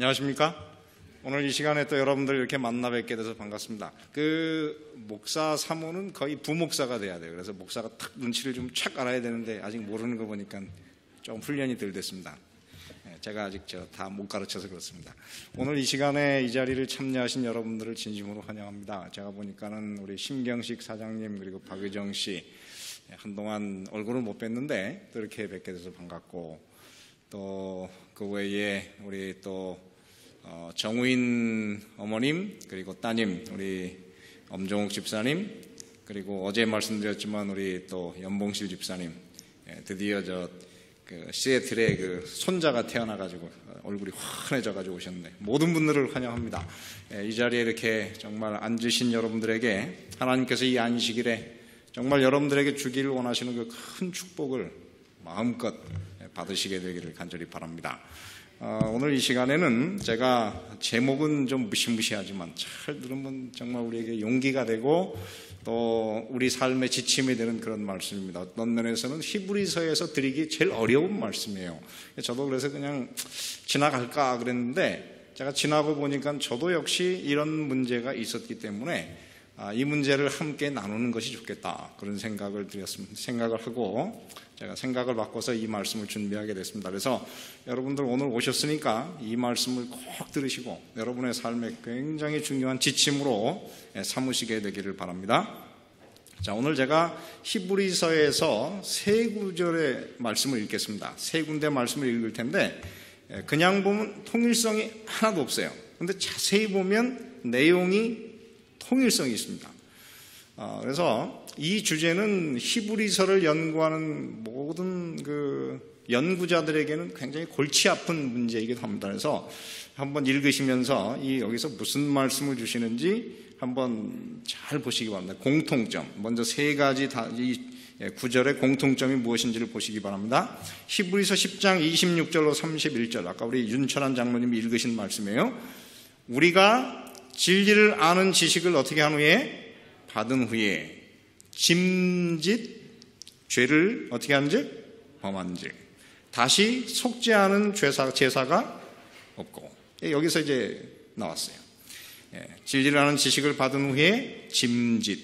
안녕하십니까? 오늘 이 시간에 또 여러분들 이렇게 만나 뵙게 돼서 반갑습니다. 목사 사모는 거의 부목사가 돼야 돼요. 그래서 목사가 탁 눈치를 좀 착 알아야 되는데 아직 모르는 거 보니까 좀 훈련이 덜 됐습니다. 제가 아직 다 못 가르쳐서 그렇습니다. 오늘 이 시간에 이 자리를 참여하신 여러분들을 진심으로 환영합니다. 제가 보니까는 우리 심경식 사장님 그리고 박의정 씨 한동안 얼굴을 못 뵀는데 또 이렇게 뵙게 돼서 반갑고, 또 그 외에 우리 또 정우인 어머님 그리고 따님 우리 엄종욱 집사님, 그리고 어제 말씀드렸지만 우리 또 연봉실 집사님, 드디어 시애틀에 손자가 태어나가지고 얼굴이 환해져가지고 오셨는데 모든 분들을 환영합니다. 이 자리에 이렇게 정말 앉으신 여러분들에게 하나님께서 이 안식일에 정말 여러분들에게 주기를 원하시는 그 큰 축복을 마음껏 받으시게 되기를 간절히 바랍니다. 오늘 이 시간에는 제가 제목은 좀 무시무시하지만 잘 들으면 정말 우리에게 용기가 되고 또 우리 삶의 지침이 되는 그런 말씀입니다. 어떤 면에서는 히브리서에서 드리기 제일 어려운 말씀이에요. 저도 그래서 그냥 지나갈까 그랬는데 제가 지나고 보니까 저도 역시 이런 문제가 있었기 때문에 이 문제를 함께 나누는 것이 좋겠다 그런 생각을 하고 제가 생각을 바꿔서 이 말씀을 준비하게 됐습니다. 그래서 여러분들 오늘 오셨으니까 이 말씀을 꼭 들으시고 여러분의 삶에 굉장히 중요한 지침으로 삼으시게 되기를 바랍니다. 자, 오늘 제가 히브리서에서 세 구절의 말씀을 읽겠습니다. 세 군데 말씀을 읽을 텐데 그냥 보면 통일성이 하나도 없어요. 그런데 자세히 보면 내용이 통일성이 있습니다. 그래서 이 주제는 히브리서를 연구하는 모든 연구자들에게는 굉장히 골치 아픈 문제이기도 합니다. 그래서 한번 읽으시면서 여기서 무슨 말씀을 주시는지 한번 잘 보시기 바랍니다. 공통점, 먼저 세 가지 이 구절의 공통점이 무엇인지를 보시기 바랍니다. 히브리서 10장 26절로 31절, 아까 우리 윤철한 장로님이 읽으신 말씀이에요. 우리가 진리를 아는 지식을 어떻게 한 후에? 받은 후에 짐짓 죄를 어떻게 한즉? 범한즉 다시 속지 않은 제사가 없고, 여기서 이제 나왔어요. 진리를 아는 지식을 받은 후에 짐짓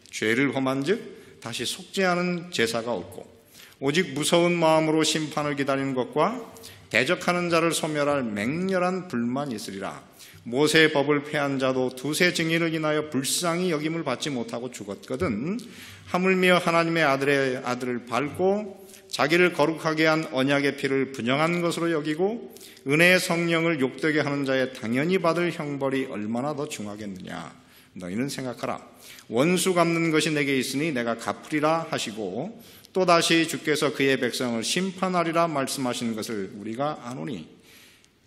죄를 범한즉 다시 속지 않은 제사가 없고, 오직 무서운 마음으로 심판을 기다리는 것과 대적하는 자를 소멸할 맹렬한 불만이 있으리라. 모세의 법을 폐한 자도 두세 증인을 인하여 불쌍히 여김을 받지 못하고 죽었거든 하물며 하나님의 아들을 밟고 자기를 거룩하게 한 언약의 피를 분영한 것으로 여기고 은혜의 성령을 욕되게 하는 자의 당연히 받을 형벌이 얼마나 더 중하겠느냐. 너희는 생각하라. 원수 갚는 것이 내게 있으니 내가 갚으리라 하시고 또다시 주께서 그의 백성을 심판하리라 말씀하신 것을 우리가 아노니.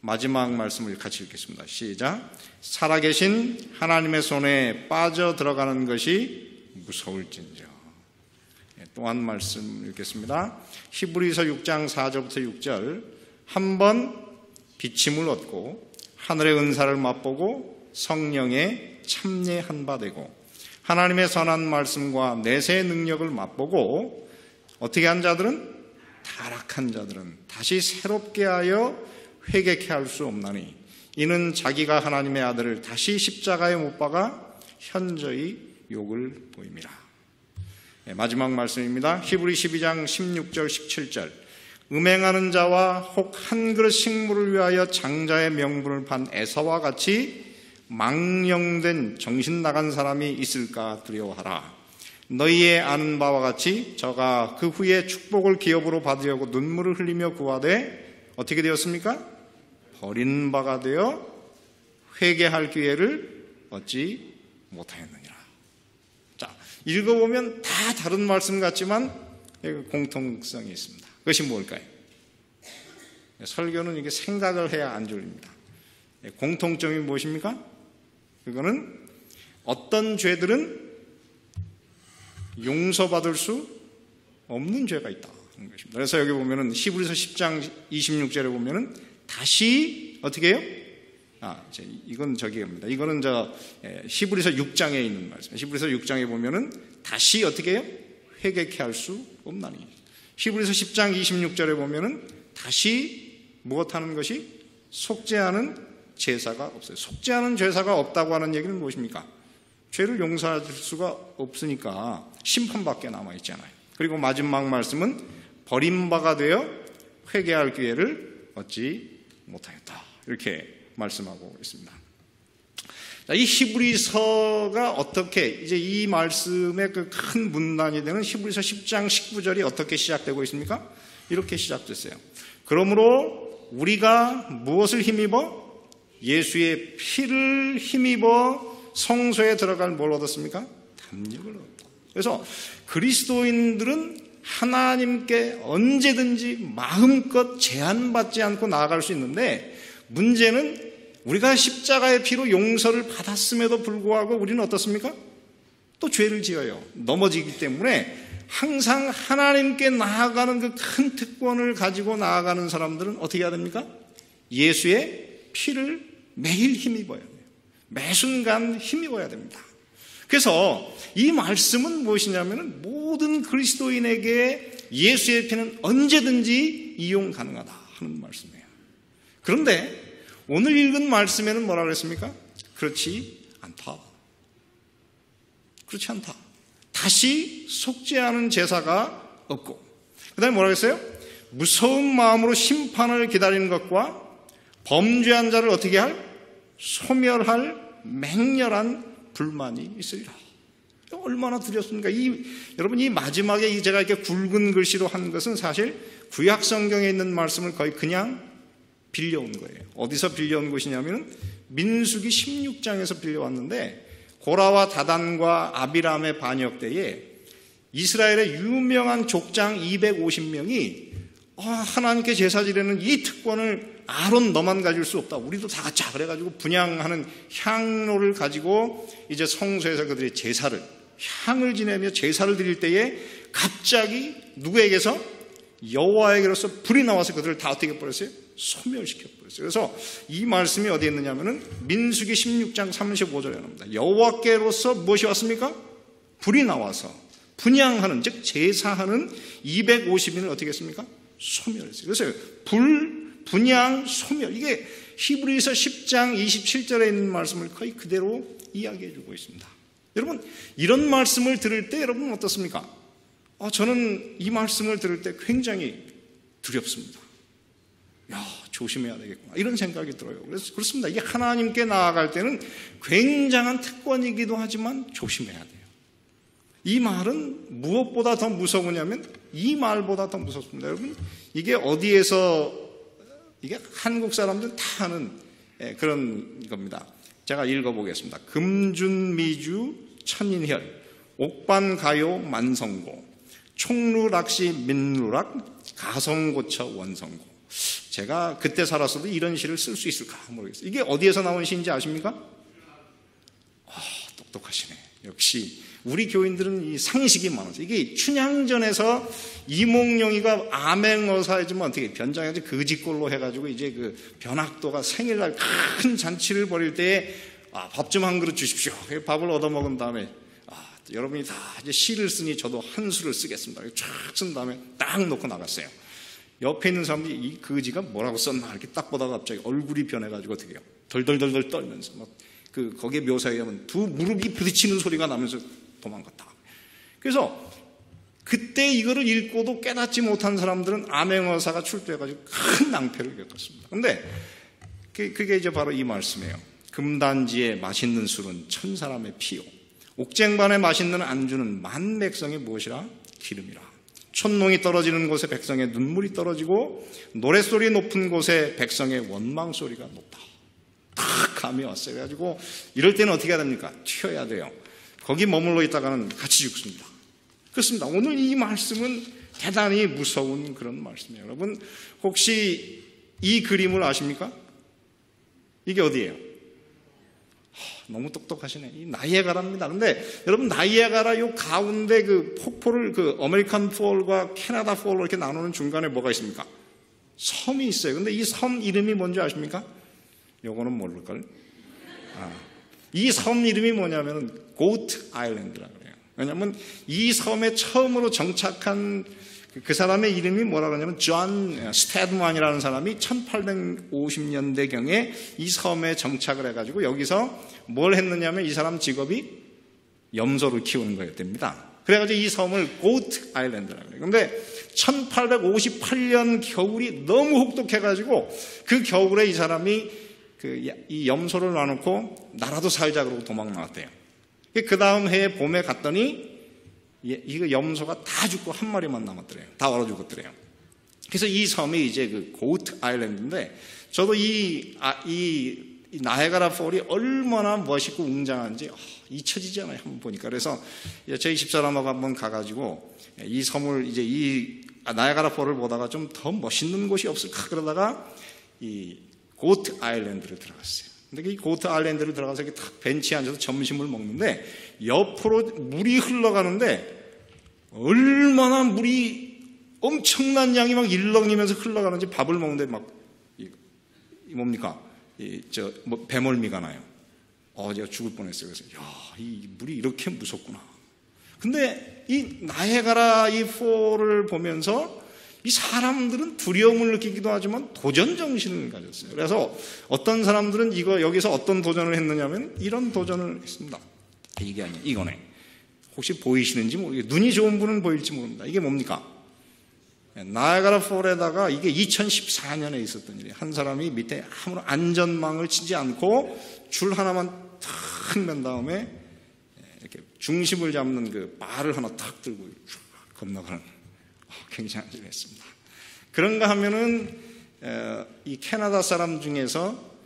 마지막 말씀을 같이 읽겠습니다. 시작. 살아계신 하나님의 손에 빠져 들어가는 것이 무서울진저. 또 한 말씀 읽겠습니다. 히브리서 6장 4절부터 6절. 한번 비침을 얻고 하늘의 은사를 맛보고 성령에 참여한 바 되고 하나님의 선한 말씀과 내세의 능력을 맛보고 어떻게 한 자들은? 타락한 자들은 다시 새롭게 하여 회개케 할 수 없나니 이는 자기가 하나님의 아들을 다시 십자가에 못 박아 현저히 욕을 보임이라. 마지막 말씀입니다. 히브리 12장 16절 17절. 음행하는 자와 혹 한 그릇 식물을 위하여 장자의 명분을 판 에사와 같이 망령된 정신 나간 사람이 있을까 두려워하라. 너희의 아는 바와 같이 저가 그 후에 축복을 기업으로 받으려고 눈물을 흘리며 구하되 어떻게 되었습니까? 버린 바가 되어 회개할 기회를 얻지 못하였느니라. 자, 읽어보면 다 다른 말씀 같지만 공통성이 있습니다. 그것이 뭘까요? 설교는 이게 생각을 해야 안 졸립니다. 공통점이 무엇입니까? 그거는 어떤 죄들은 용서받을 수 없는 죄가 있다는 것입니다. 그래서 여기 보면은 히브리서 10장 26절에 보면은 다시 어떻게 해요? 이건 저기입니다. 이거는 히브리서 6장에 있는 말씀. 히브리서 6장에 보면은 다시 어떻게 해요? 회개케 할 수 없나니. 히브리서 10장 26절에 보면은 다시 무엇하는 것이? 속죄하는 제사가 없어요. 속죄하는 제사가 없다고 하는 얘기는 무엇입니까? 죄를 용서할 수가 없으니까 심판밖에 남아있잖아요. 그리고 마지막 말씀은 버림바가 되어 회개할 기회를 얻지 못하였다. 이렇게 말씀하고 있습니다. 자, 이 히브리서가 어떻게 이제 이 말씀의 그 큰 문단이 되는 히브리서 10장 19절이 어떻게 시작되고 있습니까? 이렇게 시작됐어요. 그러므로 우리가 무엇을 힘입어? 예수의 피를 힘입어 성소에 들어갈 뭘 얻었습니까? 담력을 얻었다. 그래서 그리스도인들은 하나님께 언제든지 마음껏 제한받지 않고 나아갈 수 있는데, 문제는 우리가 십자가의 피로 용서를 받았음에도 불구하고 우리는 어떻습니까? 또 죄를 지어요. 넘어지기 때문에 항상 하나님께 나아가는 그 큰 특권을 가지고 나아가는 사람들은 어떻게 해야 됩니까? 예수의 피를 매일 힘입어야 돼요. 매 순간 힘입어야 됩니다. 그래서 이 말씀은 무엇이냐면 모든 그리스도인에게 예수의 피는 언제든지 이용 가능하다 하는 말씀이에요. 그런데 오늘 읽은 말씀에는 뭐라고 그랬습니까? 그렇지 않다. 그렇지 않다. 다시 속죄하는 제사가 없고, 그 다음에 뭐라고 했어요? 무서운 마음으로 심판을 기다리는 것과 범죄한 자를 어떻게 할? 소멸할 맹렬한 불만이 있으리라. 얼마나 두렵습니까? 여러분, 이 마지막에 제가 이렇게 굵은 글씨로 한 것은 사실 구약 성경에 있는 말씀을 거의 그냥 빌려온 거예요. 어디서 빌려온 것이냐면 민수기 16장에서 빌려왔는데, 고라와 다단과 아비람의 반역 때에 이스라엘의 유명한 족장 250명이 하나님께 제사 지내는 이 특권을 아론 너만 가질 수 없다. 우리도 다 갖자. 그래가지고 분향하는 향로를 가지고 이제 성소에서 그들이 제사를, 향을 지내며 제사를 드릴 때에 갑자기 누구에게서? 여호와에게로서 불이 나와서 그들을 다 어떻게 버렸어요? 소멸시켜버렸어요. 그래서 이 말씀이 어디에 있느냐면은 민수기 16장 35절에 나옵니다. 여호와께로서 무엇이 왔습니까? 불이 나와서 분향하는, 즉 제사하는 250인을 어떻게 했습니까? 소멸했어요. 그래서 분향, 소멸, 이게 히브리서 10장 27절에 있는 말씀을 거의 그대로 이야기해 주고 있습니다. 여러분, 이런 말씀을 들을 때 여러분 어떻습니까? 저는 이 말씀을 들을 때 굉장히 두렵습니다. 조심해야 되겠구나, 이런 생각이 들어요. 그래서 그렇습니다. 이게 하나님께 나아갈 때는 굉장한 특권이기도 하지만 조심해야 돼요. 이 말은 무엇보다 더 무서우냐면 이 말보다 더 무섭습니다. 여러분, 이게 어디에서, 이게 한국 사람들 다 아는 그런 겁니다. 제가 읽어보겠습니다. 금준미주 천인혈, 옥반가요 만성고, 총루락시 민루락, 가성고처 원성고. 제가 그때 살았어도 이런 시를 쓸 수 있을까 모르겠어요. 이게 어디에서 나온 시인지 아십니까? 똑똑하시네. 역시 우리 교인들은 이 상식이 많아서. 이게 춘향전에서 이몽룡이가 암행어사이지만 어떻게 변장해서 거지꼴로 해가지고 이제 그 변학도가 생일날 큰 잔치를 벌일 때에 밥 좀 한 그릇 주십시오. 밥을 얻어먹은 다음에 여러분이 다 이제 시를 쓰니 저도 한 수를 쓰겠습니다. 쫙 쓴 다음에 딱 놓고 나갔어요. 옆에 있는 사람들이 이 거지가 뭐라고 썼나 이렇게 딱 보다가 갑자기 얼굴이 변해가지고 어떻게 해요? 덜덜덜덜 떨면서 막 거기에 묘사에 하면 두 무릎이 부딪히는 소리가 나면서 도망갔다. 그래서 그때 이거를 읽고도 깨닫지 못한 사람들은 암행어사가 출두해가지고 큰 낭패를 겪었습니다. 그런데 그게 이제 바로 이 말씀이에요. 금단지에 맛있는 술은 천 사람의 피요, 옥쟁반에 맛있는 안주는 만 백성의 무엇이라? 기름이라. 촛농이 떨어지는 곳에 백성의 눈물이 떨어지고 노랫소리 높은 곳에 백성의 원망소리가 높다. 딱 감이 왔어요. 그래가지고 이럴 때는 어떻게 해야 됩니까? 튀어야 돼요. 거기 머물러 있다가는 같이 죽습니다. 그렇습니다. 오늘 이 말씀은 대단히 무서운 그런 말씀이에요. 여러분, 혹시 이 그림을 아십니까? 이게 어디예요? 너무 똑똑하시네. 이 나이아가라입니다. 근데 여러분, 나이아가라 요 가운데 그 폭포를 그 아메리칸 폴과 캐나다 폴로 이렇게 나누는 중간에 뭐가 있습니까? 섬이 있어요. 근데 이 섬 이름이 뭔지 아십니까? 요거는 모를걸? 이 섬 이름이 뭐냐면 고트 아일랜드라고 그래요. 왜냐하면 이 섬에 처음으로 정착한 그 사람의 이름이 뭐라고 하냐면 존 스테드만이라는 사람이 1850년대경에 이 섬에 정착을 해가지고 여기서 뭘 했느냐면 이 사람 직업이 염소를 키우는 거였답니다. 그래가지고 이 섬을 고트 아일랜드라고 그래요. 근데 1858년 겨울이 너무 혹독해가지고 그 겨울에 이 사람이 이 염소를 놔놓고 나라도 살자 그러고 도망 나왔대요. 그 다음 해에 봄에 갔더니 이거 염소가 다 죽고 한 마리만 남았더래요. 다 얼어 죽었더래요. 그래서 이 섬이 이제 그 고트 아일랜드인데 저도 이 나이아가라 폴이 얼마나 멋있고 웅장한지 잊혀지잖아요. 한번 보니까. 그래서 저희 집사람하고 한번 가가지고 이 섬을 이제 이 나이아가라 폴을 보다가 좀 더 멋있는 곳이 없을까 그러다가 이 고트 아일랜드를 들어갔어요. 근데 이 고트 아일랜드를 들어가서 이렇게 딱 벤치에 앉아서 점심을 먹는데 옆으로 물이 흘러가는데 얼마나 물이 엄청난 양이 막 일렁이면서 흘러가는지 밥을 먹는데 막 뭡니까? 배멀미가 나요. 제가 죽을 뻔했어요. 그래서 이 물이 이렇게 무섭구나. 근데 이 나이아가라 이 폴을 보면서 이 사람들은 두려움을 느끼기도 하지만 도전 정신을 가졌어요. 그래서 어떤 사람들은 여기서 어떤 도전을 했느냐면 이런 도전을 했습니다. 이게 아니에요. 이거네. 혹시 보이시는지 모르겠어요. 눈이 좋은 분은 보일지 모릅니다. 이게 뭡니까? 나이아가라 폴에다가 이게 2014년에 있었던 일이에요. 한 사람이 밑에 아무런 안전망을 치지 않고 줄 하나만 탁 맨 다음에 이렇게 중심을 잡는 그 발을 하나 탁 들고 건너가는 굉장한 일을 했습니다. 그런가 하면은 이 캐나다 사람 중에서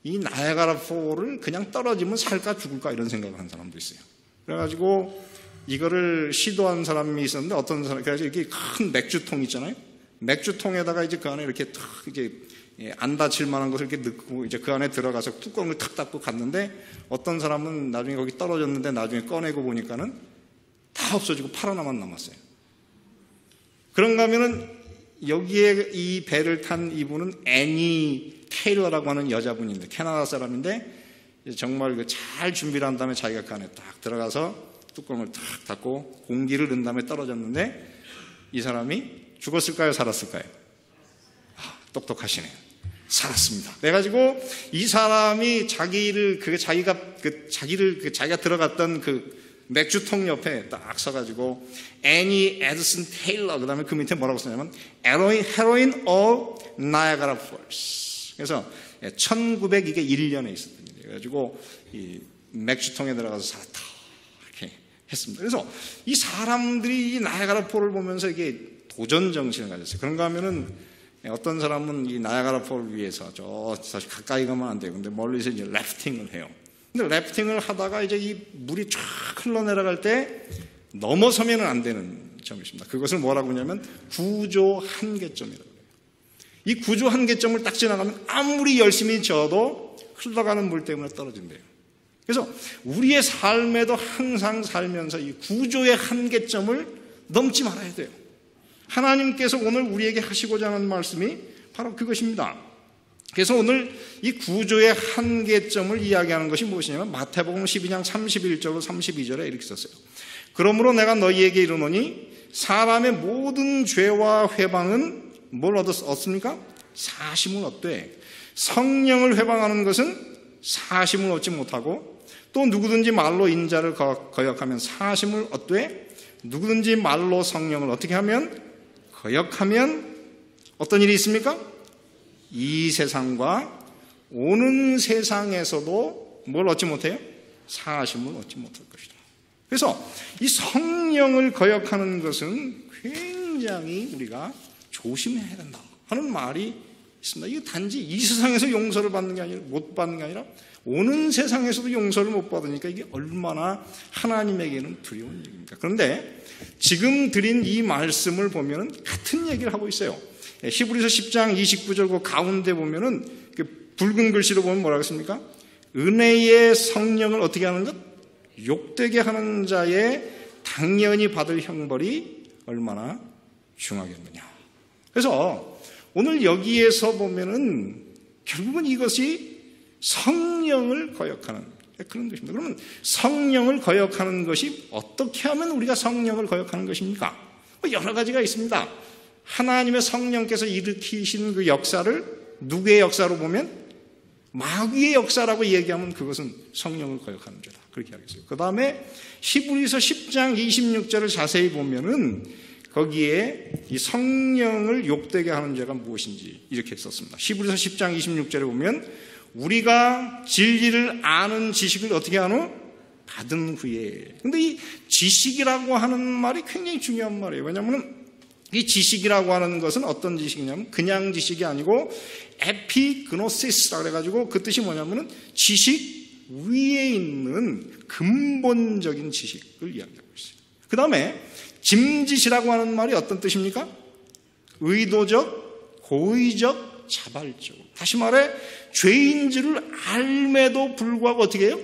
이 나이아가라 폴을 그냥 떨어지면 살까 죽을까 이런 생각을 한 사람도 있어요. 그래가지고 이거를 시도한 사람이 있었는데 어떤 사람, 그래서 이렇게 큰 맥주통 있잖아요. 맥주통에다가 이제 그 안에 이렇게 탁 이게 안 다칠 만한 것을 이렇게 넣고 이제 그 안에 들어가서 뚜껑을 탁 닫고 갔는데 어떤 사람은 나중에 거기 떨어졌는데 나중에 꺼내고 보니까는 다 없어지고 팔 하나만 남았어요. 그런가 하면은 여기에 이 배를 탄 이분은 애니 테일러라고 하는 여자분인데 캐나다 사람인데 정말 잘 준비를 한 다음에 자기가 그 안에 딱 들어가서 뚜껑을 탁 닫고 공기를 넣은 다음에 떨어졌는데 이 사람이 죽었을까요? 살았을까요? 똑똑하시네요. 살았습니다. 그래가지고 이 사람이 자기가 들어갔던 그 맥주통 옆에 딱 서가지고 애니 에드슨 테일러 그 다음에 그 밑에 뭐라고 쓰냐면 헤로인 of Niagara Falls. 그래서 1901년에 있었던 일이에요. 그래가지고 이 맥주통에 들어가서 살았다 이렇게 했습니다. 그래서 이 사람들이 이 나이아가라 폴을 보면서 이게 도전 정신을 가졌어요. 그런가 하면은 어떤 사람은 이 나이아가라 폴을 위해서 사실 가까이 가면 안 돼요. 근데 멀리서 이제 래프팅을 해요. 근데 래프팅을 하다가 이제 이 물이 쫙 흘러내려갈 때 넘어서면 안 되는 점이 있습니다. 그것을 뭐라고 하냐면 구조 한계점이라고 해요. 이 구조 한계점을 딱 지나가면 아무리 열심히 져도 흘러가는 물 때문에 떨어진대요. 그래서 우리의 삶에도 항상 살면서 이 구조의 한계점을 넘지 말아야 돼요. 하나님께서 오늘 우리에게 하시고자 하는 말씀이 바로 그것입니다. 그래서 오늘 이 구조의 한계점을 이야기하는 것이 무엇이냐면 마태복음 12장 31절로 32절에 이렇게 썼어요. 그러므로 내가 너희에게 이르노니 사람의 모든 죄와 회방은 뭘 얻습니까? 사심을 얻되 성령을 회방하는 것은 사심을 얻지 못하고 또 누구든지 말로 인자를 거역하면 사심을 얻되 누구든지 말로 성령을 어떻게 하면 거역하면 어떤 일이 있습니까? 이 세상과 오는 세상에서도 뭘 얻지 못해요? 사심을 얻지 못할 것이다. 그래서 이 성령을 거역하는 것은 굉장히 우리가 조심해야 된다 하는 말이 있습니다. 이거 단지 이 세상에서 용서를 받는 게 아니라 못 받는 게 아니라 오는 세상에서도 용서를 못 받으니까 이게 얼마나 하나님에게는 두려운 얘기입니까? 그런데 지금 드린 이 말씀을 보면은 같은 얘기를 하고 있어요. 히브리서 10장 29절 그 가운데 보면은 그 붉은 글씨로 보면 뭐라고 했습니까? 은혜의 성령을 어떻게 하는 것? 욕되게 하는 자의 당연히 받을 형벌이 얼마나 중하겠느냐. 그래서 오늘 여기에서 보면은 결국은 이것이 성령을 거역하는 그런 것입니다. 그러면 성령을 거역하는 것이 어떻게 하면 우리가 성령을 거역하는 것입니까? 여러 가지가 있습니다. 하나님의 성령께서 일으키신 그 역사를 누구의 역사로 보면 마귀의 역사라고 얘기하면 그것은 성령을 거역하는 죄다. 그렇게 하겠어요. 그 다음에 히브리서 10장 26절을 자세히 보면은 거기에 이 성령을 욕되게 하는 죄가 무엇인지 이렇게 썼습니다. 히브리서 10장 26절에 보면 우리가 진리를 아는 지식을 어떻게 하노? 받은 후에. 근데 이 지식이라고 하는 말이 굉장히 중요한 말이에요. 왜냐하면 이 지식이라고 하는 것은 어떤 지식이냐면 그냥 지식이 아니고 에피그노시스라고 그래가지고 그 뜻이 뭐냐면은 지식 위에 있는 근본적인 지식을 이야기하고 있어요. 그 다음에 짐짓이라고 하는 말이 어떤 뜻입니까? 의도적, 고의적, 자발적. 다시 말해 죄인 줄을 알매도 불구하고 어떻게 해요?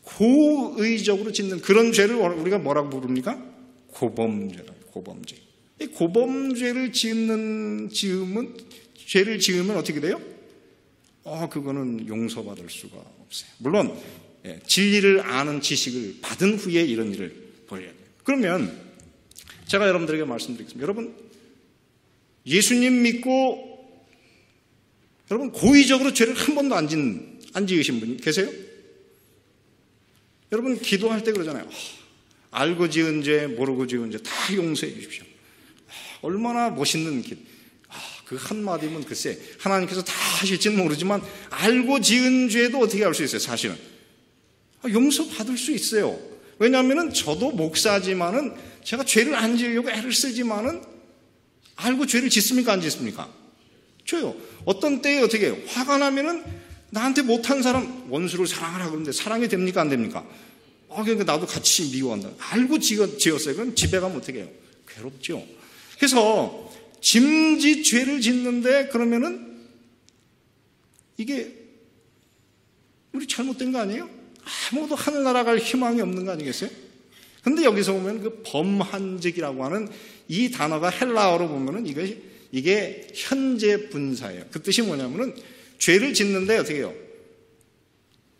고의적으로 짓는 그런 죄를 우리가 뭐라고 부릅니까? 고범죄라고. 고범죄. 이 고범죄를 죄를 지으면 어떻게 돼요? 그거는 용서받을 수가 없어요. 물론 진리를 아는 지식을 받은 후에 이런 일을 벌여야 돼요. 그러면 제가 여러분들에게 말씀드리겠습니다. 여러분 예수님 믿고 여러분 고의적으로 죄를 한 번도 안 지으신 분이 계세요? 여러분 기도할 때 그러잖아요. 알고 지은 죄, 모르고 지은 죄 다 용서해 주십시오. 얼마나 멋있는 길. 그 한마디면 글쎄 하나님께서 다 하실지는 모르지만 알고 지은 죄도 어떻게 할 수 있어요? 사실은 용서받을 수 있어요. 왜냐하면 저도 목사지만은 제가 죄를 안 지으려고 애를 쓰지만은 알고 죄를 짓습니까? 안 짓습니까? 줘요. 어떤 때에 어떻게 해요? 화가 나면은 나한테 못한 사람 원수를 사랑하라 그러는데 사랑이 됩니까? 안 됩니까? 그러니까 나도 같이 미워한다. 알고 지었어요. 그럼 집에 가면 어떻게 해요? 괴롭죠. 그래서 짐짓 죄를 짓는데 그러면은 이게 우리 잘못된 거 아니에요? 아무도 하늘 나라갈 희망이 없는 거 아니겠어요? 근데 여기서 보면 그 범한직이라고 하는 이 단어가 헬라어로 보면은 이게 현재 분사예요. 그 뜻이 뭐냐면은 죄를 짓는데 어떻게 해요?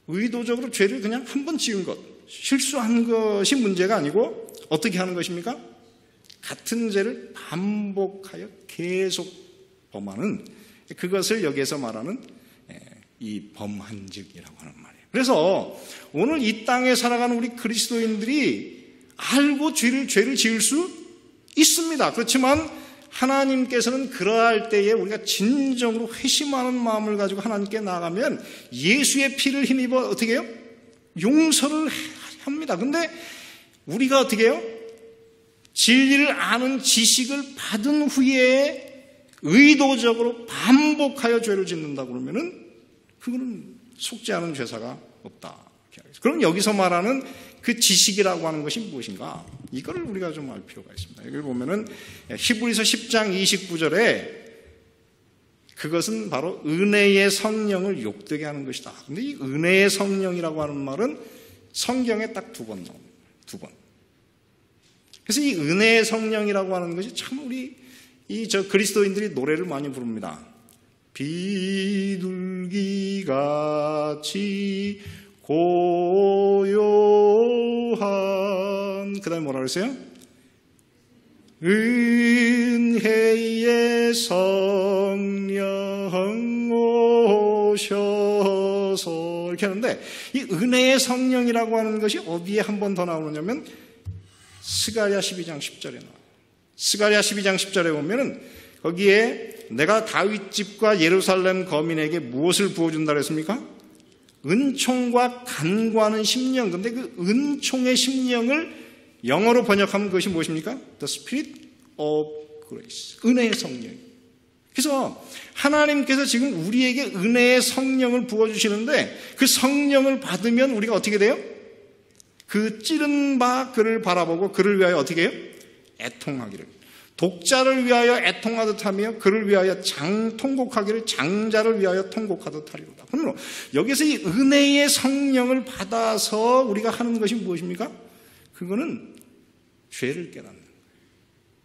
의도적으로 죄를 그냥 한 번 지은 것, 실수한 것이 문제가 아니고 어떻게 하는 것입니까? 같은 죄를 반복하여 계속 범하는 그것을 여기에서 말하는 이 범한직이라고 하는 말이에요. 그래서 오늘 이 땅에 살아가는 우리 그리스도인들이 알고 죄를 지을 수 있습니다. 그렇지만 하나님께서는 그러할 때에 우리가 진정으로 회심하는 마음을 가지고 하나님께 나아가면 예수의 피를 힘입어 어떻게 해요? 용서를 합니다. 근데 우리가 어떻게 해요? 진리를 아는 지식을 받은 후에 의도적으로 반복하여 죄를 짓는다 그러면은 그거는 속지 않은 죄사가 없다. 그럼 여기서 말하는 그 지식이라고 하는 것이 무엇인가? 이거를 우리가 좀 알 필요가 있습니다. 여기 보면은 히브리서 10장 29절에 그것은 바로 은혜의 성령을 욕되게 하는 것이다. 근데 이 은혜의 성령이라고 하는 말은 성경에 딱 두 번 나옵니다. 두 번. 그래서 이 은혜의 성령이라고 하는 것이 참 우리 그리스도인들이 노래를 많이 부릅니다. 비둘기같이 고요한 그 다음에 뭐라 그랬어요? 은혜의 성령 오셔서 이렇게 하는데 이 은혜의 성령이라고 하는 것이 어디에 한 번 더 나오느냐면 스가랴 12장 10절에 나와요. 스가랴 12장 10절에 보면은 거기에 내가 다윗 집과 예루살렘 거민에게 무엇을 부어준다 그랬습니까? 은총과 간구하는 심령. 근데 그 은총의 심령을 영어로 번역하면 그것이 무엇입니까? The Spirit of Grace. 은혜의 성령. 그래서 하나님께서 지금 우리에게 은혜의 성령을 부어주시는데 그 성령을 받으면 우리가 어떻게 돼요? 그 찌른 바 그를 바라보고 그를 위하여 어떻게 해요? 애통하기를. 독자를 위하여 애통하듯 하며 그를 위하여 통곡하기를 장자를 위하여 통곡하듯 하리로다. 그러므로 여기서 이 은혜의 성령을 받아서 우리가 하는 것이 무엇입니까? 그거는 죄를 깨닫는 거예요.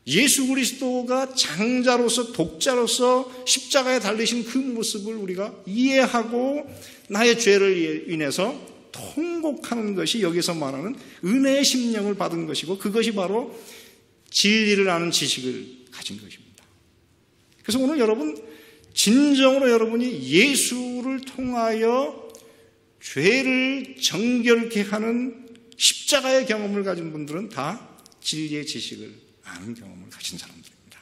예수 그리스도가 장자로서 독자로서 십자가에 달리신 그 모습을 우리가 이해하고 나의 죄를 인해서 통곡하는 것이 여기서 말하는 은혜의 심령을 받은 것이고 그것이 바로 진리를 아는 지식을 가진 것입니다. 그래서 오늘 여러분, 진정으로 여러분이 예수를 통하여 죄를 정결케 하는 십자가의 경험을 가진 분들은 다 진리의 지식을 아는 경험을 가진 사람들입니다.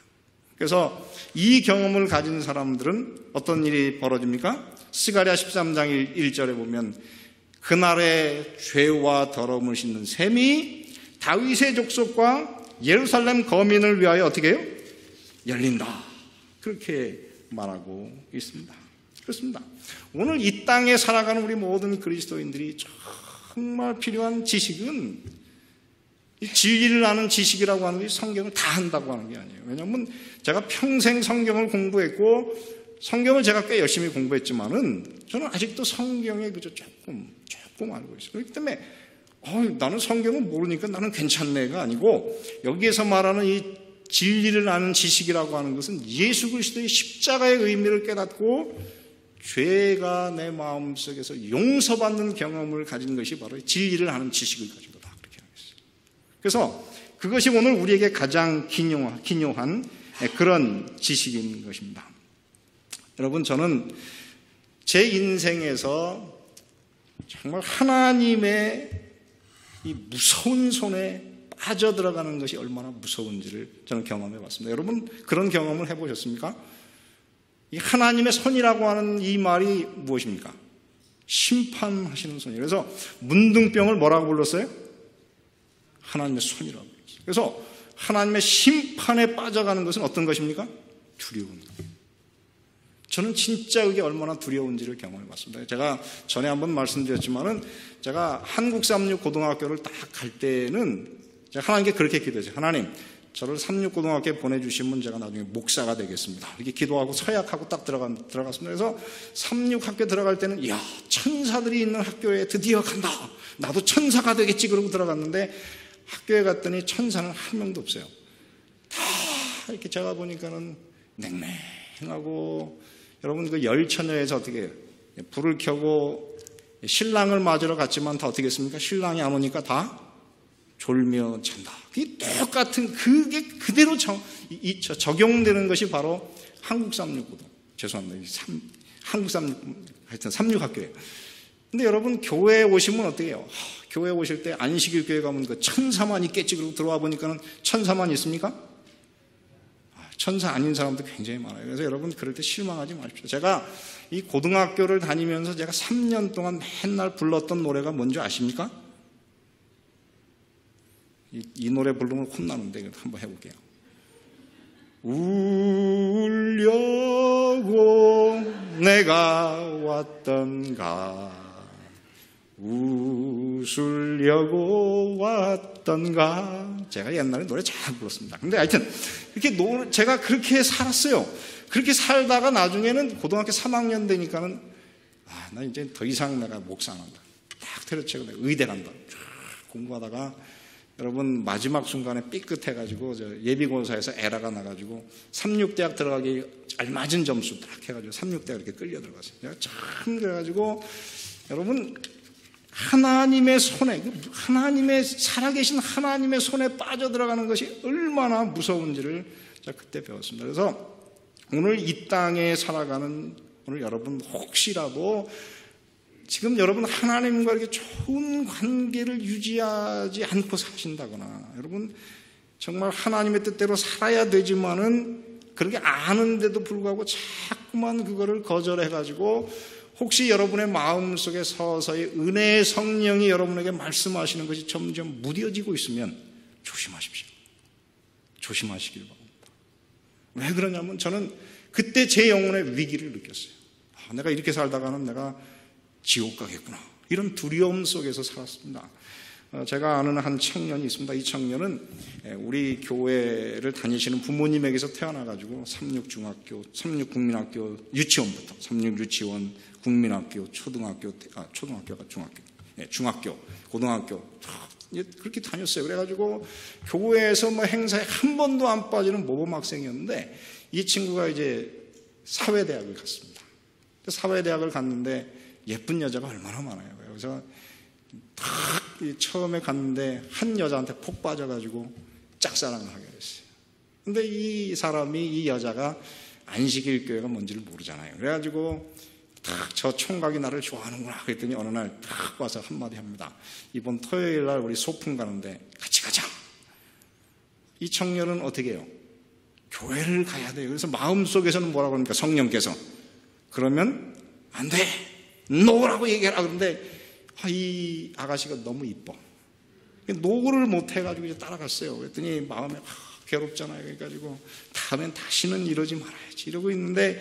그래서 이 경험을 가진 사람들은 어떤 일이 벌어집니까? 스가랴 13장 1절에 보면 그날의 죄와 더러움을 씻는 샘이 다윗의 족속과 예루살렘 거민을 위하여 어떻게 해요? 열린다. 그렇게 말하고 있습니다. 그렇습니다. 오늘 이 땅에 살아가는 우리 모든 그리스도인들이 정말 필요한 지식은 이 진리를 아는 지식이라고 하는 것이 성경을 다 한다고 하는 게 아니에요. 왜냐하면 제가 평생 성경을 공부했고 성경을 제가 꽤 열심히 공부했지만은 저는 아직도 성경에 그저 조금 알고 있어요. 그렇기 때문에 나는 성경을 모르니까 나는 괜찮네가 아니고 여기에서 말하는 이 진리를 아는 지식이라고 하는 것은 예수 그리스도의 십자가의 의미를 깨닫고 죄가 내 마음속에서 용서받는 경험을 가진 것이 바로 진리를 아는 지식을 가진 거다. 그렇게 하겠어요. 그래서 그것이 오늘 우리에게 가장 기묘한 그런 지식인 것입니다. 여러분, 저는 제 인생에서 정말 하나님의 이 무서운 손에 빠져들어가는 것이 얼마나 무서운지를 저는 경험해 봤습니다. 여러분, 그런 경험을 해보셨습니까? 이 하나님의 손이라고 하는 이 말이 무엇입니까? 심판하시는 손이에요. 그래서 문둥병을 뭐라고 불렀어요? 하나님의 손이라고 불렀어요. 그래서 하나님의 심판에 빠져가는 것은 어떤 것입니까? 두려운 것. 저는 진짜 그게 얼마나 두려운지를 경험해 봤습니다. 제가 전에 한번 말씀드렸지만은 제가 한국 삼육 고등학교를 딱 갈 때는 제가 하나님께 그렇게 기도했어요. 하나님, 저를 삼육 고등학교에 보내주시면 제가 나중에 목사가 되겠습니다. 이렇게 기도하고 서약하고 딱 들어갔습니다. 그래서 삼육 학교 들어갈 때는 이야, 천사들이 있는 학교에 드디어 간다. 나도 천사가 되겠지. 그러고 들어갔는데 학교에 갔더니 천사는 한 명도 없어요. 다 이렇게 제가 보니까는 냉랭하고, 여러분 그 열처녀에서 어떻게 해요? 불을 켜고 신랑을 맞으러 갔지만 다 어떻게 했습니까? 신랑이 안 오니까 다 졸며 잔다. 그게 똑같은, 그게 그대로 적용되는 것이 바로 한국 삼육고등. 죄송합니다. 한국 하여튼 삼육학교예요. 근데 여러분, 교회에 오시면 어떻게 해요? 교회에 오실 때 안식일 교회 가면 그 천사만 있겠지. 그러고 들어와 보니까는 천사만 있습니까? 천사 아닌 사람도 굉장히 많아요. 그래서 여러분, 그럴 때 실망하지 마십시오. 제가 이 고등학교를 다니면서 제가 3년 동안 맨날 불렀던 노래가 뭔지 아십니까? 이 노래 부르면 혼나는데 한번 해볼게요. 울려고 내가 왔던가, 웃으려고 왔던가. 제가 옛날에 노래 잘 불렀습니다. 근데 하여튼 이렇게 제가 그렇게 살았어요. 그렇게 살다가 나중에는 고등학교 3학년 되니까는 나 이제 더 이상 내가 목사 안 한다. 딱 때려치고 내가 의대 간다. 쫙 공부하다가 여러분, 마지막 순간에 삐끗해가지고 예비고사에서 에러가 나가지고 삼육대학 들어가기 알맞은 점수 딱 해가지고 삼육대학 이렇게 끌려 들어갔어요. 내가 참 그래가지고 여러분, 하나님의 손에, 살아계신 하나님의 손에 빠져들어가는 것이 얼마나 무서운지를 제가 그때 배웠습니다. 그래서 오늘 이 땅에 살아가는 오늘 여러분, 혹시라도 지금 여러분 하나님과 이렇게 좋은 관계를 유지하지 않고 사신다거나, 여러분 정말 하나님의 뜻대로 살아야 되지만은 그렇게 아는데도 불구하고 자꾸만 그거를 거절해가지고 혹시 여러분의 마음속에 서서히 은혜의 성령이 여러분에게 말씀하시는 것이 점점 무뎌지고 있으면 조심하십시오. 조심하시길 바랍니다. 왜 그러냐면 저는 그때 제 영혼의 위기를 느꼈어요. 내가 이렇게 살다가는 내가 지옥 가겠구나. 이런 두려움 속에서 살았습니다. 제가 아는 한 청년이 있습니다. 이 청년은 우리 교회를 다니시는 부모님에게서 태어나가지고 삼육중학교, 삼육국민학교 유치원부터 삼육유치원, 국민학교, 초등학교가 중학교, 고등학교 그렇게 다녔어요. 그래가지고 교회에서 행사에 한 번도 안 빠지는 모범학생이었는데 이 친구가 이제 사회대학을 갔습니다. 사회대학을 갔는데 예쁜 여자가 얼마나 많아요. 그래서 딱 처음에 갔는데 한 여자한테 폭 빠져가지고 짝사랑을 하게 됐어요. 근데 이 사람이, 이 여자가 안식일 교회가 뭔지를 모르잖아요. 그래가지고 딱 저 총각이 나를 좋아하는구나 그랬더니 어느 날 딱 와서 한마디 합니다. 이번 토요일 날 우리 소풍 가는데 같이 가자. 이 청년은 어떻게 해요? 교회를 가야 돼요. 그래서 마음속에서는 뭐라고 합니까? 성령께서 그러면 안 돼, 노라고 얘기해라. 그런데 이 아가씨가 너무 이뻐. 노를 못 해가지고 이제 따라갔어요. 그랬더니 마음에 괴롭잖아요. 그래가지고 다음엔 다시는 이러지 말아야지 이러고 있는데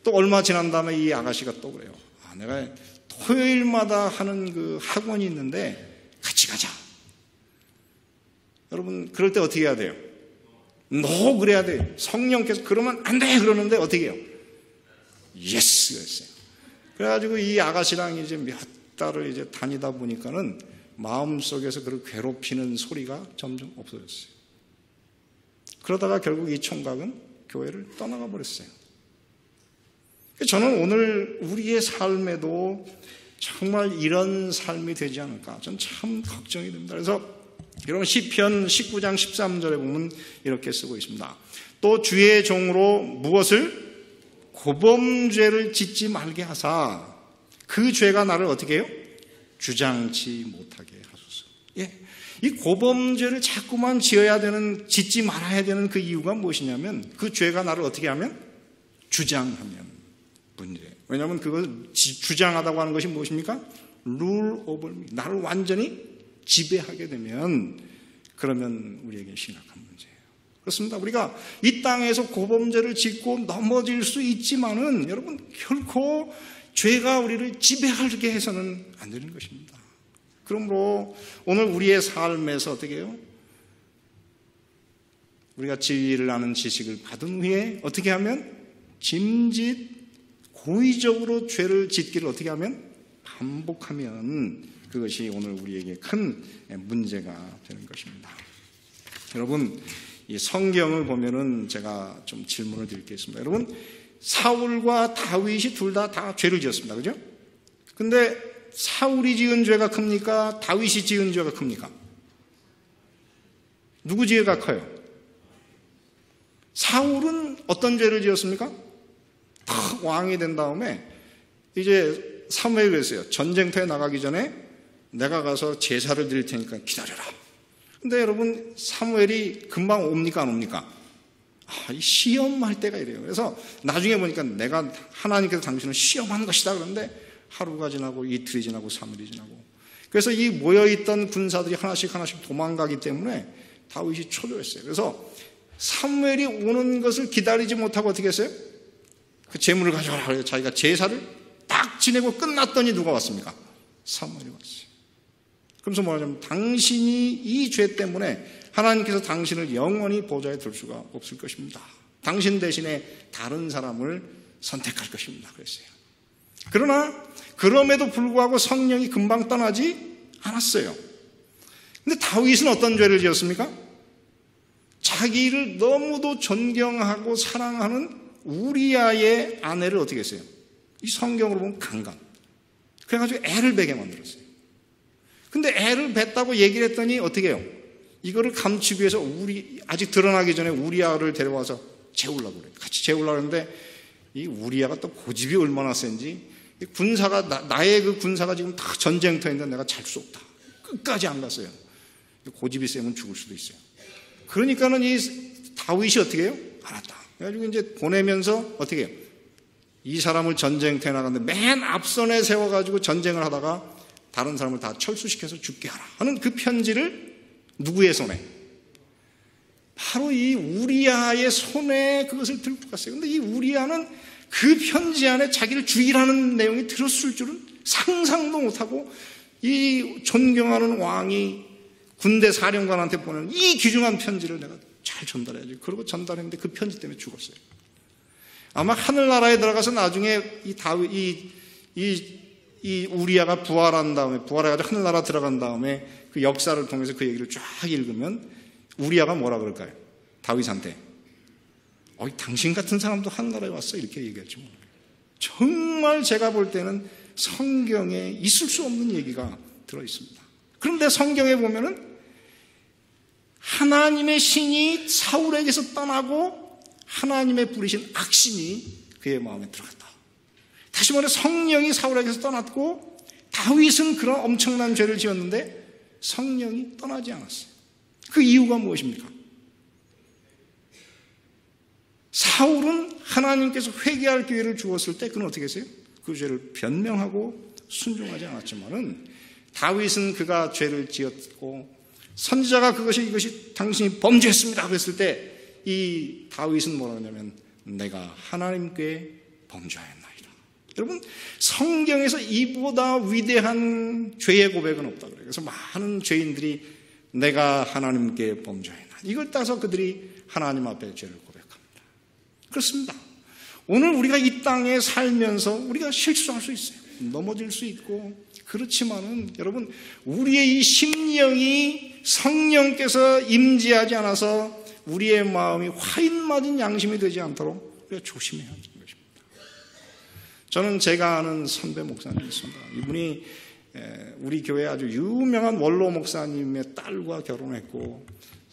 또 얼마 지난 다음에 이 아가씨가 또 그래요. 내가 토요일마다 하는 그 학원이 있는데 같이 가자. 여러분, 그럴 때 어떻게 해야 돼요? 노 그래야 돼요. 성령께서 그러면 안 돼 그러는데 어떻게 해요? 예스 그랬어요. 그래가지고 이 아가씨랑 이제 몇 달을 이제 다니다 보니까는 마음속에서 그를 괴롭히는 소리가 점점 없어졌어요. 그러다가 결국 이 총각은 교회를 떠나가 버렸어요. 저는 오늘 우리의 삶에도 정말 이런 삶이 되지 않을까, 전 참 걱정이 됩니다. 그래서 여러분 시편 19장 13절에 보면 이렇게 쓰고 있습니다. 또 주의 종으로 무엇을? 고범죄를 짓지 말게 하사 그 죄가 나를 어떻게 해요? 주장치 못하게 하소서. 예, 이 고범죄를 자꾸만 지어야 되는, 짓지 말아야 되는 그 이유가 무엇이냐면 그 죄가 나를 어떻게 하면? 주장하면 문제. 왜냐하면 그걸 주장하다고 하는 것이 무엇입니까? rule over me. 나를 완전히 지배하게 되면 그러면 우리에게 심각한 문제예요. 그렇습니다. 우리가 이 땅에서 고범죄를 짓고 넘어질 수 있지만은 여러분 결코 죄가 우리를 지배하게 해서는 안 되는 것입니다. 그러므로 오늘 우리의 삶에서 어떻게 해요? 우리가 진리를 아는 지식을 받은 후에 어떻게 하면? 짐짓 고의적으로 죄를 짓기를 어떻게 하면? 반복하면 그것이 오늘 우리에게 큰 문제가 되는 것입니다. 여러분, 이 성경을 보면은 제가 좀 질문을 드리겠습니다. 여러분, 사울과 다윗이 둘 다 죄를 지었습니다. 그죠? 근데 사울이 지은 죄가 큽니까? 다윗이 지은 죄가 큽니까? 누구 죄가 커요? 사울은 어떤 죄를 지었습니까? 딱 왕이 된 다음에 이제 사무엘이 그랬어요. 전쟁터에 나가기 전에 내가 가서 제사를 드릴 테니까 기다려라. 근데 여러분 사무엘이 금방 옵니까 안 옵니까? 시험할 때가 이래요. 그래서 나중에 보니까 내가 하나님께서 당신을 시험한 것이다 그러는데 하루가 지나고 이틀이 지나고 3일이 지나고 그래서 이 모여있던 군사들이 하나씩 도망가기 때문에 다윗이 초조했어요. 그래서 사무엘이 오는 것을 기다리지 못하고 어떻게 했어요? 그 제물을 가져와라 그래서 자기가 제사를 딱 지내고 끝났더니 누가 왔습니까? 사무엘이 왔어요. 그러면서 뭐냐면 당신이 이 죄 때문에 하나님께서 당신을 영원히 보좌에 둘 수가 없을 것입니다. 당신 대신에 다른 사람을 선택할 것입니다. 그랬어요. 그러나 그럼에도 불구하고 성령이 금방 떠나지 않았어요. 근데 다윗은 어떤 죄를 지었습니까? 자기를 너무도 존경하고 사랑하는 우리아의 아내를 어떻게 했어요? 이 성경으로 보면 강간. 그래가지고 애를 베게 만들었어요. 근데 애를 뱄다고 얘기를 했더니 어떻게 해요? 이거를 감추기 위해서 아직 드러나기 전에 우리아를 데려와서 재우려고 그래요. 같이 재우려고 하는데 이 우리아가 또 고집이 얼마나 센지 군사가 나의 그 군사가 지금 다 전쟁터인데 내가 잘 수 없다. 끝까지 안 갔어요. 고집이 세면 죽을 수도 있어요. 그러니까는 이 다윗이 어떻게 해요? 알았다. 그래가지고 이제 보내면서 어떻게 해요? 이 사람을 전쟁터에 나갔는데 맨 앞선에 세워가지고 전쟁을 하다가 다른 사람을 다 철수시켜서 죽게 하라 하는 그 편지를 누구의 손에? 바로 이 우리아의 손에 그것을 들고 갔어요. 근데 이 우리아는 그 편지 안에 자기를 죽이라는 내용이 들었을 줄은 상상도 못하고 이 존경하는 왕이 군대 사령관한테 보내는 이 귀중한 편지를 내가 잘 전달해야지. 그러고 전달했는데 그 편지 때문에 죽었어요. 아마 하늘나라에 들어가서 나중에 이 우리아가 부활한 다음에 부활해가지고 하늘나라 들어간 다음에 그 역사를 통해서 그 얘기를 쫙 읽으면 우리아가 뭐라 그럴까요? 다윗한테 당신 같은 사람도 하늘나라에 왔어 이렇게 얘기할지 모르겠어요. 정말 제가 볼 때는 성경에 있을 수 없는 얘기가 들어있습니다. 그런데 성경에 보면은 하나님의 신이 사울에게서 떠나고 하나님의 부리신 악신이 그의 마음에 들어갔다. 다시 말해 성령이 사울에게서 떠났고 다윗은 그런 엄청난 죄를 지었는데 성령이 떠나지 않았어요. 그 이유가 무엇입니까? 사울은 하나님께서 회개할 기회를 주었을 때 그는 어떻게 했어요? 그 죄를 변명하고 순종하지 않았지만은 다윗은 그가 죄를 지었고 선지자가 이것이 당신이 범죄했습니다 그랬을 때 이 다윗은 뭐라 하냐면 내가 하나님께 범죄하였나이다. 여러분 성경에서 이보다 위대한 죄의 고백은 없다 그래요. 그래서 많은 죄인들이 내가 하나님께 범죄하였나 이걸 따서 그들이 하나님 앞에 죄를 고백합니다. 그렇습니다. 오늘 우리가 이 땅에 살면서 우리가 실수할 수 있어요. 넘어질 수 있고 그렇지만은 여러분 우리의 이 심령이 성령께서 임재하지 않아서 우리의 마음이 화인 맞은 양심이 되지 않도록 우리가 조심해야 하는 것입니다. 저는 제가 아는 선배 목사님이 있습니다. 이분이 우리 교회 아주 유명한 원로 목사님의 딸과 결혼했고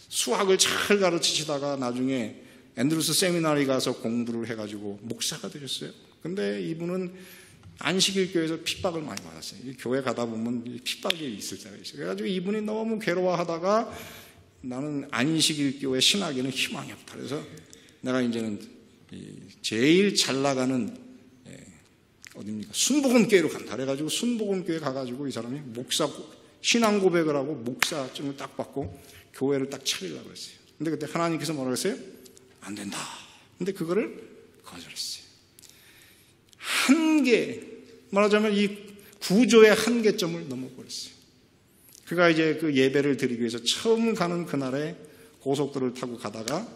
수학을 잘 가르치시다가 나중에 앤드루스 세미나리 가서 공부를 해가지고 목사가 되셨어요. 근데 이분은 안식일 교회에서 핍박을 많이 받았어요. 교회 가다 보면 핍박이 있을 때가 있어요. 그래가지고 이분이 너무 괴로워하다가 나는 안식일 교회 신학에는 희망이 없다. 그래서 내가 이제는 제일 잘 나가는 어디입니까? 순복음교회로 간다. 그래가지고 순복음교회 가가지고 이 사람이 목사 신앙 고백을 하고 목사증을 딱 받고 교회를 딱 차리려고 그랬어요. 근데 그때 하나님께서 뭐라고 했어요? 안 된다. 근데 그거를 거절했어요. 한계, 말하자면 이 구조의 한계점을 넘어버렸어요. 그가 이제 그 예배를 드리기 위해서 처음 가는 그날에 고속도로를 타고 가다가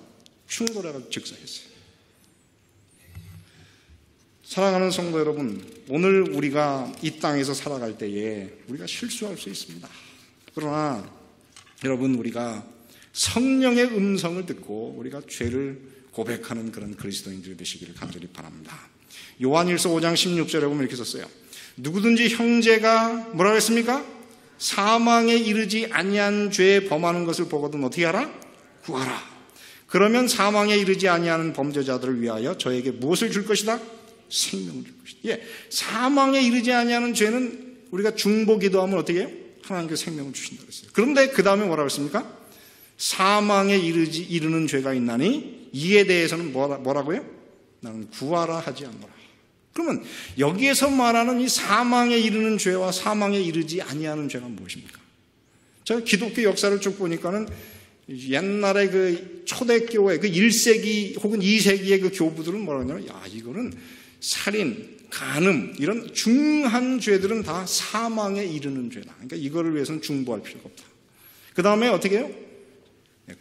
충돌해서 즉사했어요. 사랑하는 성도 여러분, 오늘 우리가 이 땅에서 살아갈 때에 우리가 실수할 수 있습니다. 그러나 여러분 우리가 성령의 음성을 듣고 우리가 죄를 고백하는 그런 그리스도인들이 되시기를 간절히 바랍니다. 요한일서 5장 16절에 보면 이렇게 썼어요. 누구든지 형제가 뭐라고 했습니까? 사망에 이르지 아니한 죄에 범하는 것을 보거든 어떻게 하라? 구하라. 그러면 사망에 이르지 아니하는 범죄자들을 위하여 저에게 무엇을 줄 것이다? 생명을 줄 것이다. 예, 사망에 이르지 아니하는 죄는 우리가 중보 기도하면 어떻게 해요? 하나님께서 생명을 주신다고 했어요. 그런데 그 다음에 뭐라고 했습니까? 사망에 이르는 죄가 있나니 이에 대해서는 뭐라고요? 나는 구하라 하지 않노라. 그러면 여기에서 말하는 이 사망에 이르는 죄와 사망에 이르지 아니하는 죄가 무엇입니까? 제가 기독교 역사를 쭉 보니까는 옛날에 그 초대교회 그 1세기 혹은 2세기의 그 교부들은 뭐라고 하냐면 이거는 살인, 간음 이런 중한 죄들은 다 사망에 이르는 죄다. 그러니까 이거를 위해서는 중보할 필요가 없다. 그 다음에 어떻게 해요?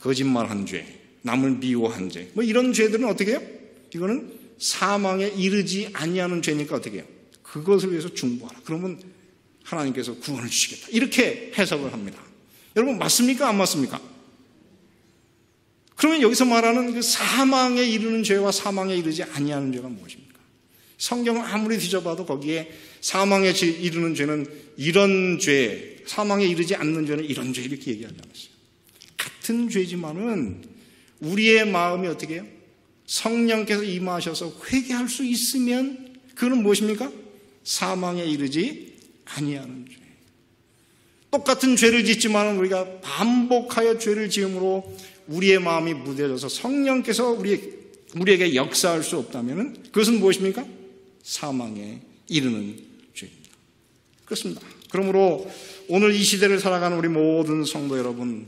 거짓말한 죄, 남을 미워한 죄, 뭐 이런 죄들은 어떻게 해요? 이거는 사망에 이르지 아니하는 죄니까 어떻게 해요? 그것을 위해서 중보하라. 그러면 하나님께서 구원을 주시겠다. 이렇게 해석을 합니다. 여러분 맞습니까? 안 맞습니까? 그러면 여기서 말하는 그 사망에 이르는 죄와 사망에 이르지 아니하는 죄가 무엇입니까? 성경을 아무리 뒤져봐도 거기에 사망에 이르는 죄는 이런 죄, 사망에 이르지 않는 죄는 이런 죄 이렇게 얘기하지 않았어요. 같은 죄지만은 우리의 마음이 어떻게 해요? 성령께서 임하셔서 회개할 수 있으면 그건 무엇입니까? 사망에 이르지 아니하는 죄. 똑같은 죄를 짓지만 우리가 반복하여 죄를 지음으로 우리의 마음이 무뎌져서 성령께서 우리에게 역사할 수 없다면 그것은 무엇입니까? 사망에 이르는 죄입니다. 그렇습니다. 그러므로 오늘 이 시대를 살아가는 우리 모든 성도 여러분,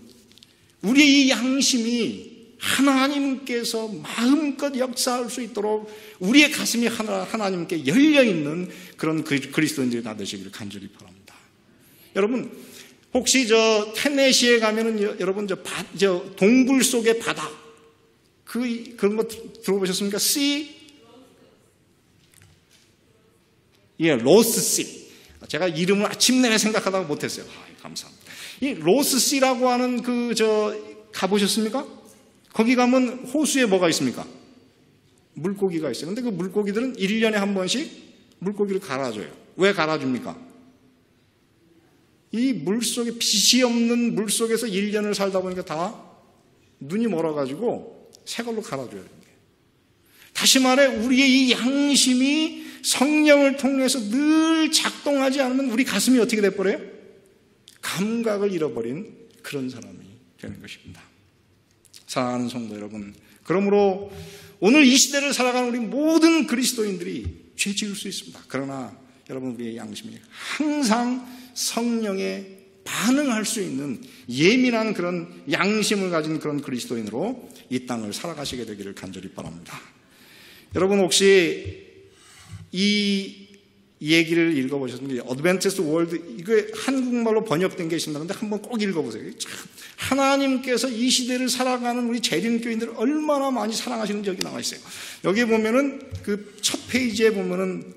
우리의 이 양심이 하나님께서 마음껏 역사할 수 있도록 우리의 가슴이 하나님께 열려있는 그런 그리스도인들이 다 되시기를 간절히 바랍니다. 여러분 혹시 테네시에 가면은 여러분 저 동굴 속의 바다 그런 거 들어보셨습니까? 로스씨. 제가 이름을 아침 내내 생각하다가 못했어요. 감사합니다. 이 로스씨라고 하는 가보셨습니까? 거기 가면 호수에 뭐가 있습니까? 물고기가 있어요. 근데 그 물고기들은 1년에 한 번씩 물고기를 갈아줘요. 왜 갈아줍니까? 이 물속에 빛이 없는 물속에서 1년을 살다 보니까 다 눈이 멀어가지고 새 걸로 갈아줘야 됩니다. 다시 말해 우리의 이 양심이 성령을 통해서 늘 작동하지 않으면 우리 가슴이 어떻게 돼버려요? 감각을 잃어버린 그런 사람이 되는 것입니다. 사랑하는 성도 여러분, 그러므로 오늘 이 시대를 살아가는 우리 모든 그리스도인들이 죄 지을 수 있습니다. 그러나 여러분, 우리의 양심이 항상 성령에 반응할 수 있는 예민한 그런 양심을 가진 그런 그리스도인으로 이 땅을 살아가시게 되기를 간절히 바랍니다. 여러분, 혹시 이 얘기를 읽어보셨습니까? 어드벤티스트 월드, 이거 한국말로 번역된 게 있습니다. 근데 한번 꼭 읽어보세요. 참, 하나님께서 이 시대를 살아가는 우리 재림교인들을 얼마나 많이 사랑하시는지 여기 나와 있어요. 여기 보면은 그 첫 페이지에 보면은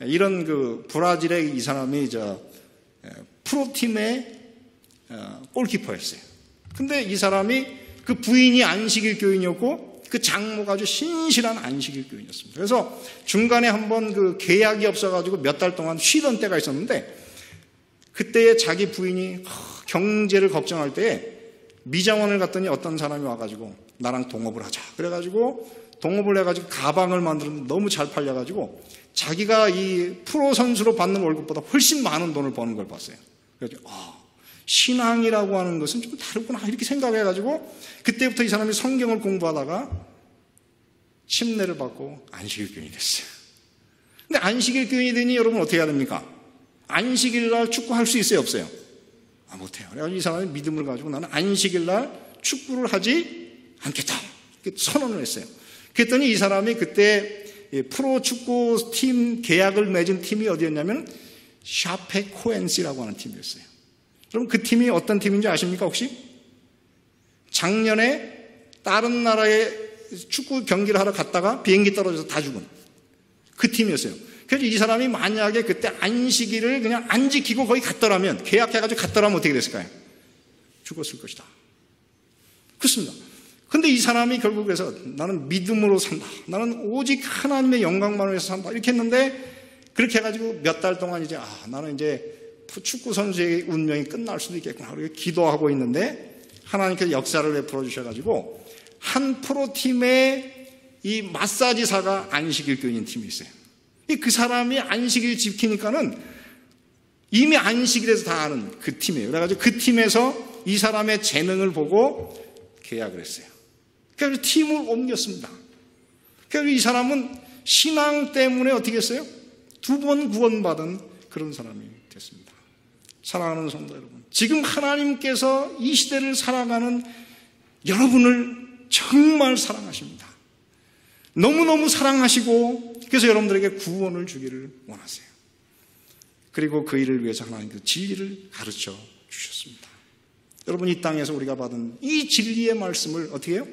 이런 그 브라질의 이 사람이 프로팀의 골키퍼였어요. 근데 이 사람이 그 부인이 안식일 교인이었고 그 장모가 아주 신실한 안식일 교인이었습니다. 그래서 중간에 한번 그 계약이 없어가지고 몇 달 동안 쉬던 때가 있었는데 그때에 자기 부인이 경제를 걱정할 때에 미장원을 갔더니 어떤 사람이 와가지고 나랑 동업을 하자. 그래가지고 동업을 해가지고 가방을 만들었는데 너무 잘 팔려가지고 자기가 이 프로 선수로 받는 월급보다 훨씬 많은 돈을 버는 걸 봤어요. 그래서 신앙이라고 하는 것은 좀 다르구나 이렇게 생각해가지고 그때부터 이 사람이 성경을 공부하다가 침례를 받고 안식일 교인이 됐어요. 근데 안식일 교인이 되니 여러분 어떻게 해야 됩니까? 안식일 날 축구할 수 있어요, 없어요? 못해요. 그래서 이 사람이 믿음을 가지고 나는 안식일 날 축구를 하지 않겠다 선언을 했어요. 그랬더니 이 사람이 그때 프로 축구팀 계약을 맺은 팀이 어디였냐면 샤페코엔시라고 하는 팀이었어요. 그럼 그 팀이 어떤 팀인지 아십니까 혹시? 작년에 다른 나라에 축구 경기를 하러 갔다가 비행기 떨어져서 다 죽은 그 팀이었어요. 그래서 이 사람이 만약에 그때 안식일을 그냥 안 지키고 거기 갔더라면, 계약해가지고 갔더라면 어떻게 됐을까요? 죽었을 것이다. 그렇습니다. 근데 이 사람이 결국 그래서 나는 믿음으로 산다. 나는 오직 하나님의 영광만을 위해서 산다. 이렇게 했는데 그렇게 해가지고 몇 달 동안 이제 나는 이제 축구 선수의 운명이 끝날 수도 있겠구나. 그렇게 기도하고 있는데 하나님께서 역사를 베풀어 주셔가지고 한 프로팀의 이 마사지사가 안식일 교인인 팀이 있어요. 그 사람이 안식일 지키니까는 이미 안식일에서 다 아는 그 팀이에요. 그래가지고 그 팀에서 이 사람의 재능을 보고 계약을 했어요. 그래서 팀을 옮겼습니다. 그래서 이 사람은 신앙 때문에 어떻게 했어요? 2번 구원받은 그런 사람이 됐습니다. 사랑하는 성도 여러분, 지금 하나님께서 이 시대를 살아가는 여러분을 정말 사랑하십니다. 너무너무 사랑하시고 그래서 여러분들에게 구원을 주기를 원하세요. 그리고 그 일을 위해서 하나님께서 진리를 가르쳐 주셨습니다. 여러분, 이 땅에서 우리가 받은 이 진리의 말씀을 어떻게 해요?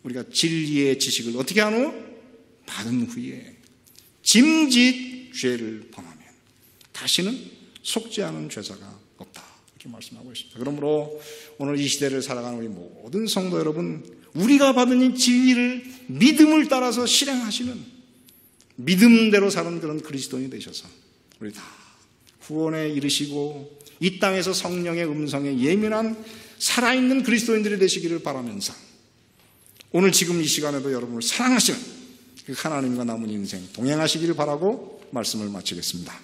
우리가 진리의 지식을 어떻게 하노? 받은 후에 짐짓 죄를 범하면 다시는 속지 않은 죄사가 없다. 이렇게 말씀하고 있습니다. 그러므로 오늘 이 시대를 살아가는 우리 모든 성도 여러분, 우리가 받은 이 진리를 믿음을 따라서 실행하시는 믿음대로 사는 그런 그리스도인이 되셔서 우리 다 구원에 이르시고 이 땅에서 성령의 음성에 예민한 살아있는 그리스도인들이 되시기를 바라면서 오늘 지금 이 시간에도 여러분을 사랑하시는 그 하나님과 남은 인생 동행하시기를 바라고 말씀을 마치겠습니다.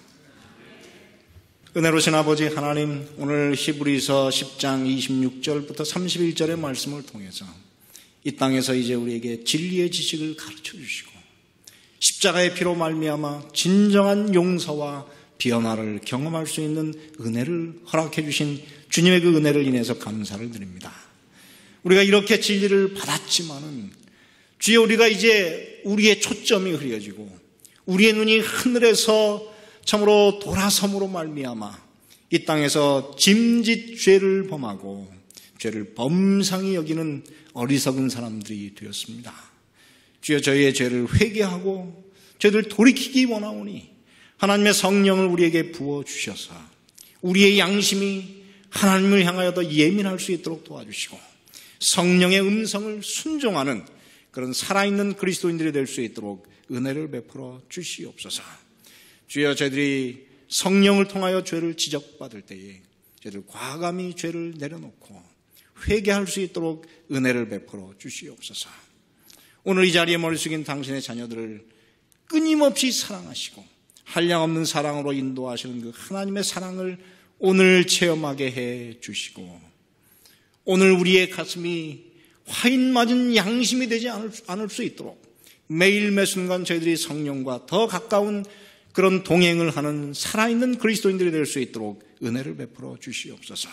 은혜로우신 아버지 하나님, 오늘 히브리서 10장 26절부터 31절의 말씀을 통해서 이 땅에서 이제 우리에게 진리의 지식을 가르쳐 주시고 십자가의 피로 말미암아 진정한 용서와 변화를 경험할 수 있는 은혜를 허락해 주신 주님의 그 은혜를 인해서 감사를 드립니다. 우리가 이렇게 진리를 받았지만은 주여, 우리가 이제 우리의 초점이 흐려지고 우리의 눈이 하늘에서 참으로 돌아섬으로 말미암아 이 땅에서 짐짓 죄를 범하고 죄를 범상히 여기는 어리석은 사람들이 되었습니다. 주여, 저희의 죄를 회개하고 죄를 돌이키기 원하오니 하나님의 성령을 우리에게 부어주셔서 우리의 양심이 하나님을 향하여 더 예민할 수 있도록 도와주시고 성령의 음성을 순종하는 그런 살아있는 그리스도인들이 될 수 있도록 은혜를 베풀어 주시옵소서. 주여, 저희들이 성령을 통하여 죄를 지적받을 때에 저희들 과감히 죄를 내려놓고 회개할 수 있도록 은혜를 베풀어 주시옵소서. 오늘 이 자리에 머리 숙인 당신의 자녀들을 끊임없이 사랑하시고 한량없는 사랑으로 인도하시는 그 하나님의 사랑을 오늘 체험하게 해 주시고, 오늘 우리의 가슴이 화인 맞은 양심이 되지 않을 수 있도록 매일 매 순간 저희들이 성령과 더 가까운 그런 동행을 하는 살아있는 그리스도인들이 될 수 있도록 은혜를 베풀어 주시옵소서.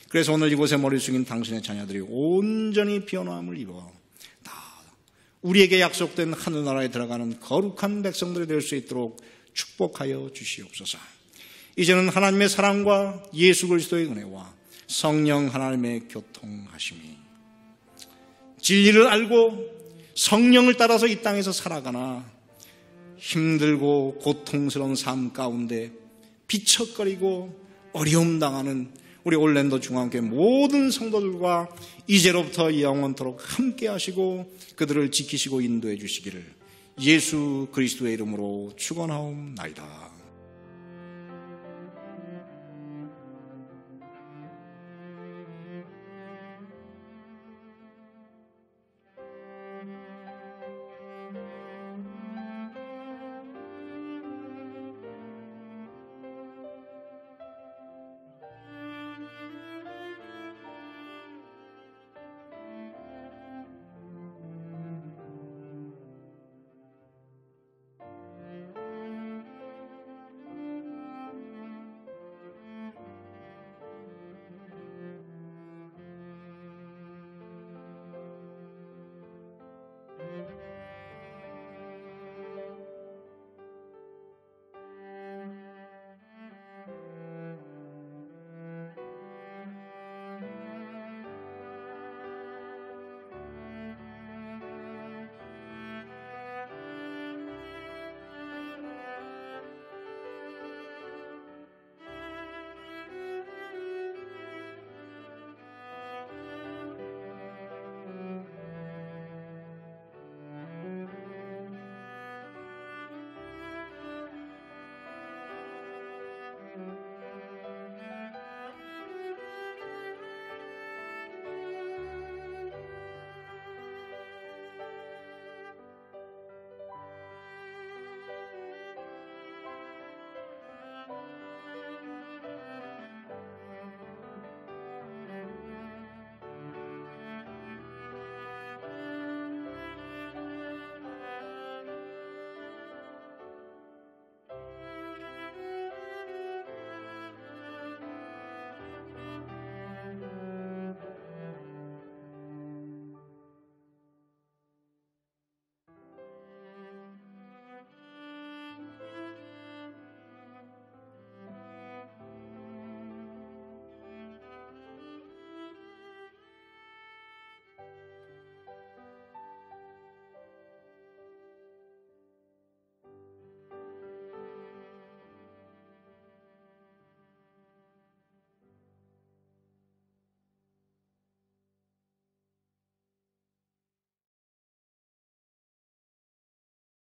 그래서 오늘 이곳에 머리 숙인 당신의 자녀들이 온전히 변화함을 입어 다 우리에게 약속된 하늘나라에 들어가는 거룩한 백성들이 될 수 있도록 축복하여 주시옵소서. 이제는 하나님의 사랑과 예수 그리스도의 은혜와 성령 하나님의 교통하심이, 진리를 알고 성령을 따라서 이 땅에서 살아가나 힘들고 고통스러운 삶 가운데 비척거리고 어려움 당하는 우리 올랜도 중앙교회 모든 성도들과 이제로부터 영원토록 함께 하시고 그들을 지키시고 인도해 주시기를 예수 그리스도의 이름으로 축원하옵나이다.